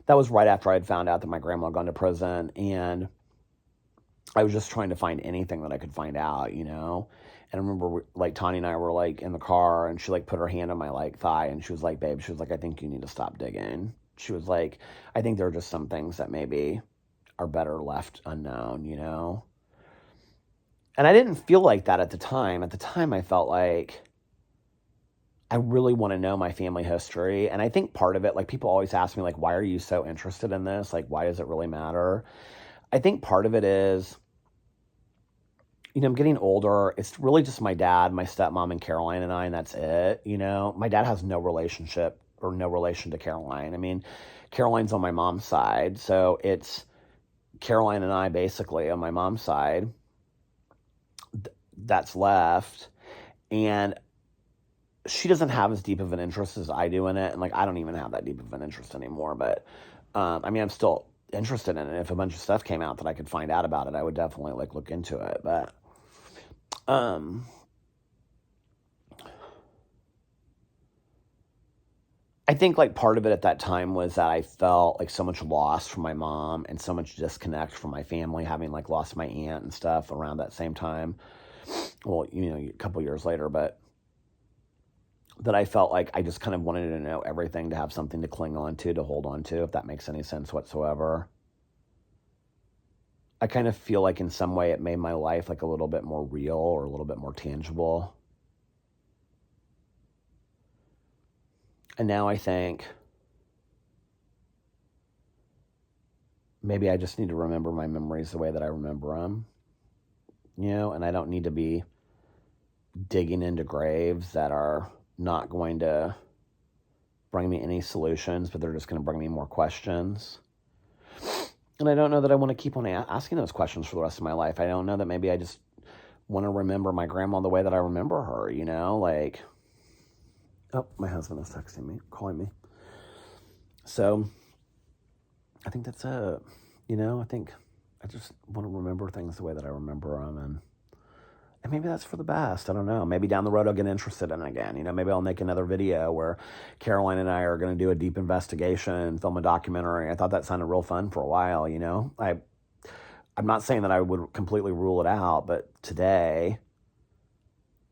A: That was right after I had found out that my grandma had gone to prison, and I was just trying to find anything that I could find out, And I remember, like, Tanya and I were, like, in the car, and she, like, put her hand on my, like, thigh, and she was like, babe, she was like, I think you need to stop digging. She was like, I think there are just some things that maybe are better left unknown, And I didn't feel like that at the time. At the time, I felt like I really want to know my family history. And I think part of it, like, people always ask me, like, why are you so interested in this? Like, why does it really matter? I think part of it is, I'm getting older. It's really just my dad, my stepmom, and Caroline and I, and that's it. My dad has no relationship or no relation to Caroline. I mean, Caroline's on my mom's side. So it's Caroline and I basically on my mom's side that's left. And she doesn't have as deep of an interest as I do in it. And, like, I don't even have that deep of an interest anymore. But, I mean, I'm still interested in it. If a bunch of stuff came out that I could find out about it, I would definitely, like, look into it. But, I think, like, part of it at that time was that I felt, like, so much loss from my mom and so much disconnect from my family, having, like, lost my aunt and stuff around that same time. Well, a couple years later, but that I felt like I just kind of wanted to know everything, to have something to cling on to hold on to, if that makes any sense whatsoever. I kind of feel like in some way it made my life like a little bit more real or a little bit more tangible. And now I think maybe I just need to remember my memories the way that I remember them, and I don't need to be digging into graves that are not going to bring me any solutions, but they're just going to bring me more questions. And I don't know that I want to keep on asking those questions for the rest of my life. I don't know that maybe I just want to remember my grandma the way that I remember her, like, oh, my husband is texting me, calling me. So I think that's it. I think I just want to remember things the way that I remember them. And maybe that's for the best. I don't know. Maybe down the road I'll get interested in it again. Maybe I'll make another video where Caroline and I are going to do a deep investigation, film a documentary. I thought that sounded real fun for a while, I'm not saying that I would completely rule it out, but today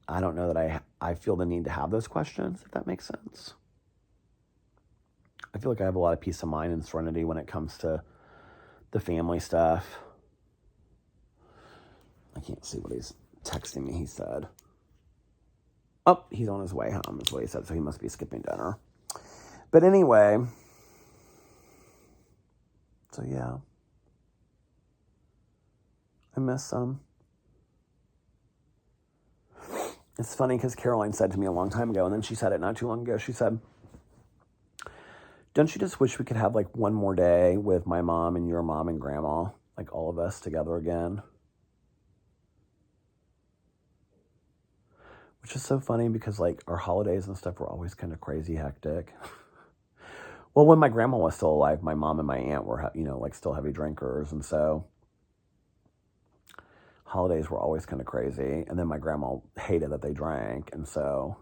A: I don't know that I feel the need to have those questions, if that makes sense. I feel like I have a lot of peace of mind and serenity when it comes to the family stuff. I can't see what he's texting me, he said. Oh, he's on his way home, is what he said, so he must be skipping dinner. But anyway, so yeah. I miss them. It's funny because Caroline said to me a long time ago, and then she said it not too long ago, she said, don't you just wish we could have like one more day with my mom and your mom and grandma, like all of us together again? Which is so funny because like our holidays and stuff were always kind of crazy hectic. Well, when my grandma was still alive, my mom and my aunt were, like still heavy drinkers. And so holidays were always kind of crazy. And then my grandma hated that they drank. And so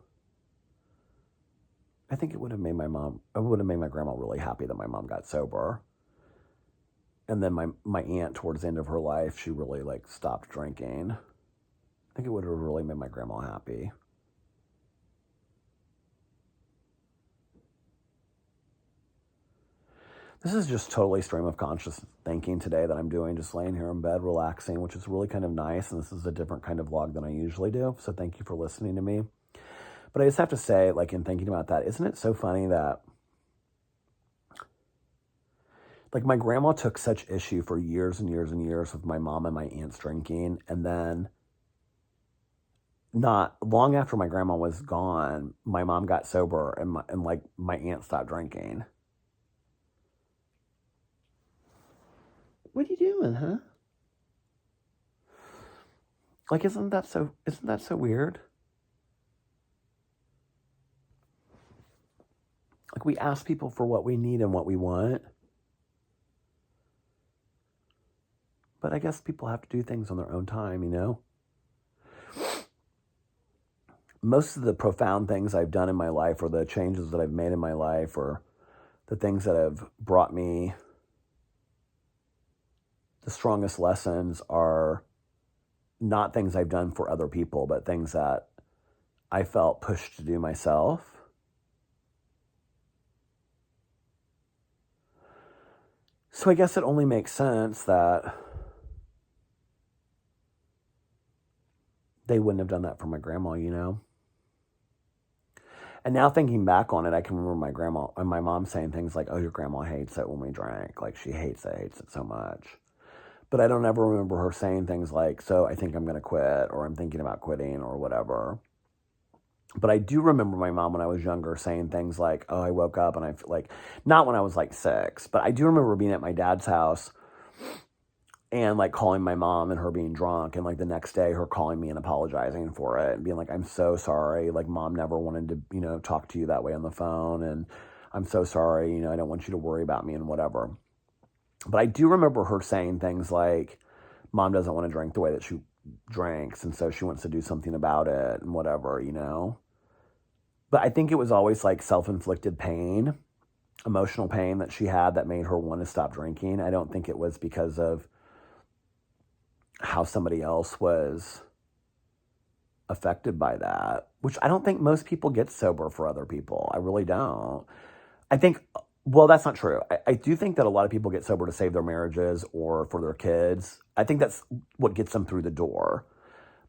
A: I think it would have made my grandma really happy that my mom got sober. And then my aunt, towards the end of her life, she really like stopped drinking. I think it would have really made my grandma happy. This is just totally stream of conscious thinking today that I'm doing, just laying here in bed, relaxing, which is really kind of nice. And this is a different kind of vlog than I usually do. So thank you for listening to me. But I just have to say, like, in thinking about that, isn't it so funny that, like, my grandma took such issue for years and years and years with my mom and my aunt's drinking. And then not long after my grandma was gone, my mom got sober and my aunt stopped drinking. What are you doing, huh? Like, isn't that so weird? Like, we ask people for what we need and what we want. But I guess people have to do things on their own time, Most of the profound things I've done in my life, or the changes that I've made in my life, or the things that have brought me the strongest lessons, are not things I've done for other people, but things that I felt pushed to do myself. So I guess it only makes sense that they wouldn't have done that for my grandma, And now thinking back on it, I can remember my grandma and my mom saying things like, oh, your grandma hates it when we drank. Like, she hates it so much. But I don't ever remember her saying things like, so I think I'm going to quit, or I'm thinking about quitting, or whatever. But I do remember my mom when I was younger saying things like, oh, I woke up and I feel like, not when I was like 6, but I do remember being at my dad's house and like calling my mom and her being drunk, and like the next day her calling me and apologizing for it and being like, I'm so sorry. Like, mom never wanted to, talk to you that way on the phone. And I'm so sorry. I don't want you to worry about me and whatever. But I do remember her saying things like, mom doesn't want to drink the way that she drinks, and so she wants to do something about it and whatever, But I think it was always like self-inflicted pain, emotional pain that she had that made her want to stop drinking. I don't think it was because of how somebody else was affected by that, which I don't think most people get sober for other people. I really don't. I think, well, that's not true. I do think that a lot of people get sober to save their marriages or for their kids. I think that's what gets them through the door.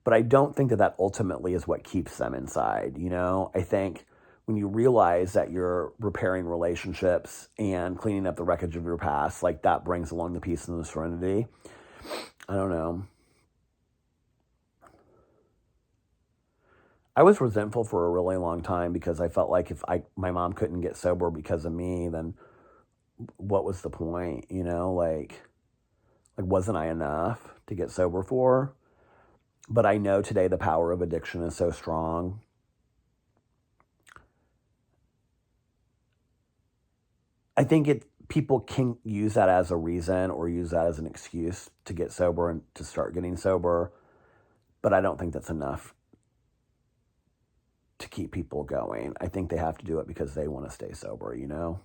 A: But I don't think that that ultimately is what keeps them inside. You know, I think when you realize that you're repairing relationships and cleaning up the wreckage of your past, like that brings along the peace and the serenity. I don't know. I was resentful for a really long time because I felt like if my mom couldn't get sober because of me, then what was the point? You know, like wasn't I enough to get sober for? But I know today the power of addiction is so strong. I think people can use that as a reason or use that as an excuse to get sober and to start getting sober, but I don't think that's enough to keep people going. I think they have to do it because they want to stay sober, you know?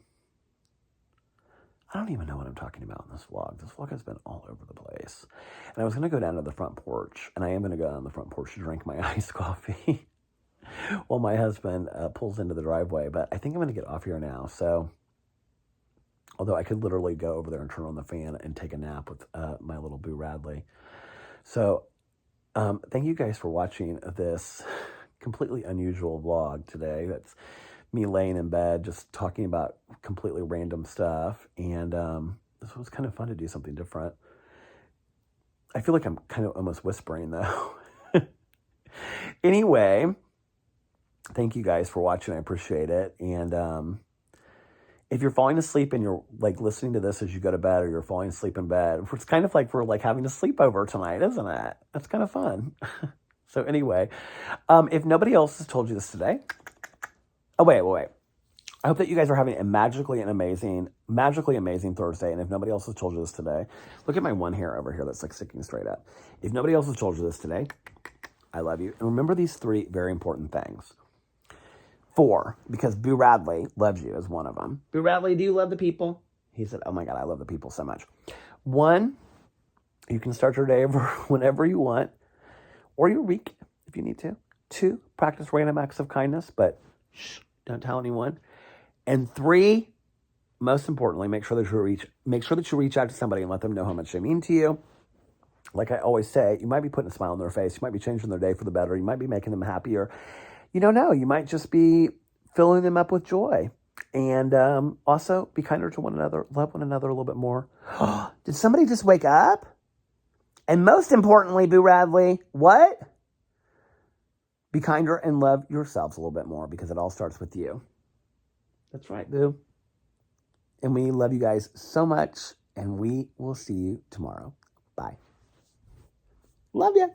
A: I don't even know what I'm talking about in this vlog. This vlog has been all over the place. And I was going to go down to the front porch, and I am going to go down the front porch to drink my iced coffee while my husband pulls into the driveway. But I think I'm going to get off here now. So, although I could literally go over there and turn on the fan and take a nap with my little Boo Radley. So, thank you guys for watching this completely unusual vlog today. That's me laying in bed just talking about completely random stuff, and this was kind of fun to do something different. I feel like I'm kind of almost whispering though. Anyway, thank you guys for watching. I appreciate it. And if you're falling asleep and you're like listening to this as you go to bed, or you're falling asleep in bed, it's kind of like we're like having a sleepover tonight, isn't it? That's kind of fun. So anyway, if nobody else has told you this today, oh, wait. I hope that you guys are having a magically amazing Thursday. And if nobody else has told you this today, look at my one hair over here that's like sticking straight up. If nobody else has told you this today, I love you. And remember these 3 very important things. 4, because Boo Radley loves you, is one of them. Boo Radley, do you love the people? He said, oh my God, I love the people so much. 1, you can start your day whenever you want, or your week if you need to. 2, practice random acts of kindness, but shh, don't tell anyone. And 3, most importantly, make sure that you reach out to somebody and let them know how much they mean to you. Like I always say, you might be putting a smile on their face, you might be changing their day for the better, you might be making them happier. You don't know, you might just be filling them up with joy. And also be kinder to one another, love one another a little bit more. Did somebody just wake up? And most importantly, Boo Radley, what? Be kinder and love yourselves a little bit more, because it all starts with you. That's right, Boo. And we love you guys so much, and we will see you tomorrow. Bye. Love ya.